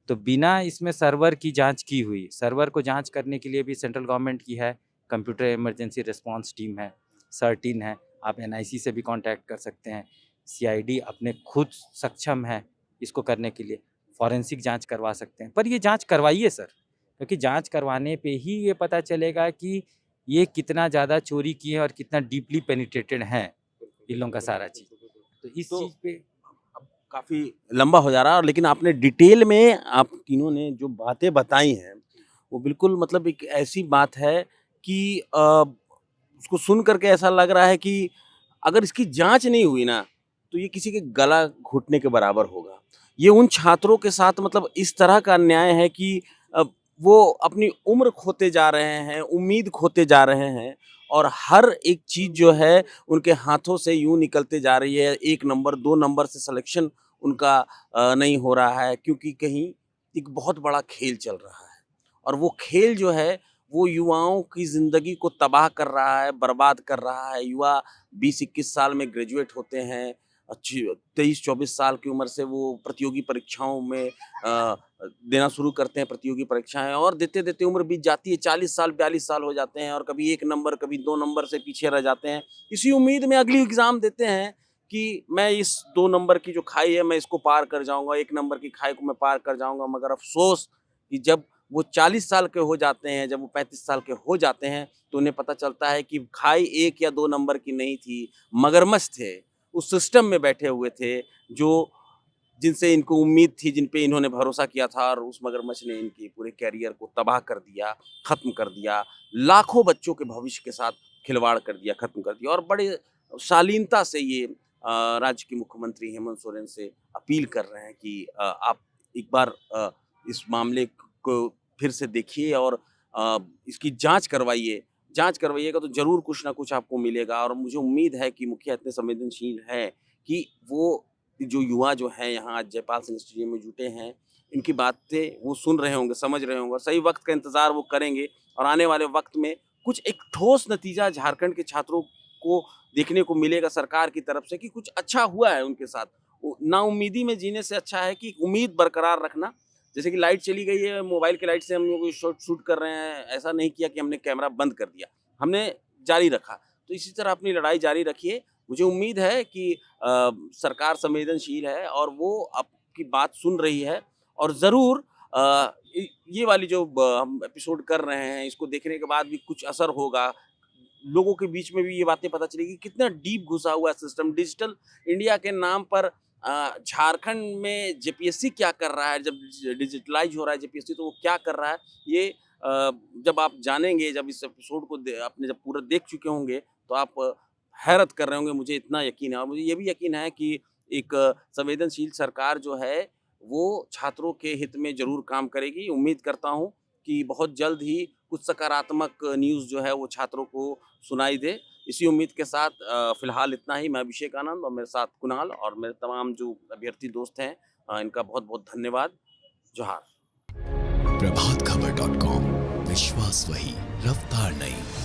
तो बिना इसमें सर्वर की जांच की हुई, सर्वर को जांच करने के लिए भी सेंट्रल गवर्नमेंट की है, कंप्यूटर इमरजेंसी रिस्पांस टीम है, सर्टिन है, आप एनआईसी से भी कांटेक्ट कर सकते हैं। सीआईडी अपने खुद सक्षम है इसको करने के लिए, फॉरेंसिक जांच करवा सकते हैं। पर ये जांच करवाइए सर, क्योंकि जांच करवाने पे ही ये पता चलेगा कि ये कितना ज़्यादा चोरी किए हैं और कितना डीपली पेनिट्रेटेड है इन लोगों का सारा चीज़। तो इस तो चीज़ पे काफ़ी लंबा हो जा रहा है, और लेकिन आपने डिटेल में आप तीनों ने जो बातें बताई हैं, वो बिल्कुल मतलब एक ऐसी बात है कि उसको सुन करके ऐसा लग रहा है कि अगर इसकी जांच नहीं हुई ना, तो ये किसी के गला घोटने के बराबर होगा। ये उन छात्रों के साथ मतलब इस तरह का अन्याय है कि वो अपनी उम्र खोते जा रहे हैं, उम्मीद खोते जा रहे हैं, और हर एक चीज़ जो है उनके हाथों से यूँ निकलते जा रही है। 1 नंबर, 2 नंबर से सिलेक्शन उनका नहीं हो रहा है, क्योंकि कहीं एक बहुत बड़ा खेल चल रहा है, और वो खेल जो है वो युवाओं की ज़िंदगी को तबाह कर रहा है, बर्बाद कर रहा है। युवा 20-21 साल में ग्रेजुएट होते हैं, 23-24 साल की उम्र से वो प्रतियोगी परीक्षाओं में देना शुरू करते हैं प्रतियोगी परीक्षाएँ, और देते-देते उम्र बीत जाती है, 40 साल, 42 साल हो जाते हैं, और कभी 1 नंबर, कभी 2 नंबर से पीछे रह जाते हैं। इसी उम्मीद में अगली एग्ज़ाम देते हैं कि मैं इस 2 नंबर की जो खाई है, मैं इसको पार कर जाऊँगा, 1 नंबर की खाई को मैं पार कर जाऊँगा। मगर अफ़सोस कि जब वो 40 साल के हो जाते हैं, जब वो 35 साल के हो जाते हैं, तो उन्हें पता चलता है कि खाई 1 या 2 नंबर की नहीं थी, मगरमच्छ थे। उस सिस्टम में बैठे हुए थे, जो जिनसे इनको उम्मीद थी, जिन पे इन्होंने भरोसा किया था, और उस मगरमच्छ ने इनके पूरे करियर को तबाह कर दिया, ख़त्म कर दिया। लाखों बच्चों के भविष्य के साथ खिलवाड़ कर दिया, ख़त्म कर दिया। और बड़े शालीनता से ये राज्य के मुख्यमंत्री हेमंत सोरेन से अपील कर रहे हैं कि आप एक बार इस मामले को फिर से देखिए और इसकी जाँच करवाइए। जाँच करवाइएगा तो ज़रूर कुछ ना कुछ आपको मिलेगा, और मुझे उम्मीद है कि मुखिया इतने संवेदनशील हैं कि वो जो युवा जो हैं यहाँ आज जयपाल सिंह स्टेडियम में जुटे हैं, इनकी बातें वो सुन रहे होंगे, समझ रहे होंगे, और सही वक्त का इंतज़ार वो करेंगे, और आने वाले वक्त में कुछ एक ठोस नतीजा झारखंड के छात्रों को देखने को मिलेगा सरकार की तरफ से कि कुछ अच्छा हुआ है उनके साथ। नाउम्मीदी में जीने से अच्छा है कि उम्मीद बरकरार रखना। जैसे कि लाइट चली गई है, मोबाइल की लाइट से हम लोग शूट कर रहे हैं, ऐसा नहीं किया कि हमने कैमरा बंद कर दिया, हमने जारी रखा। तो इसी तरह अपनी लड़ाई जारी रखिए। मुझे उम्मीद है कि सरकार संवेदनशील है और वो आपकी बात सुन रही है, और ज़रूर ये वाली जो हम एपिसोड कर रहे हैं, इसको देखने के बाद भी कुछ असर होगा। लोगों के बीच में भी ये बातें पता चलेगी कितना डीप घुसा हुआ है सिस्टम। डिजिटल इंडिया के नाम पर झारखंड में जेपीएससी क्या कर रहा है, जब डिजिटलाइज हो रहा है जेपीएससी, तो वो क्या कर रहा है, ये जब आप जानेंगे, जब इस एपिसोड को आपने जब पूरा देख चुके होंगे, तो आप हैरत कर रहे होंगे। मुझे इतना यकीन है, और मुझे ये भी यकीन है कि एक संवेदनशील सरकार जो है वो छात्रों के हित में ज़रूर काम करेगी। उम्मीद करता हूँ कि बहुत जल्द ही कुछ सकारात्मक न्यूज़ जो है वो छात्रों को सुनाई दे। इसी उम्मीद के साथ फ़िलहाल इतना ही। मैं अभिषेक आनंद, और मेरे साथ कुणाल, और मेरे तमाम जो अभ्यर्थी दोस्त हैं, इनका बहुत-बहुत धन्यवाद। जोहार। प्रभातखबर.com, विश्वास वही, रफ्तार नहीं।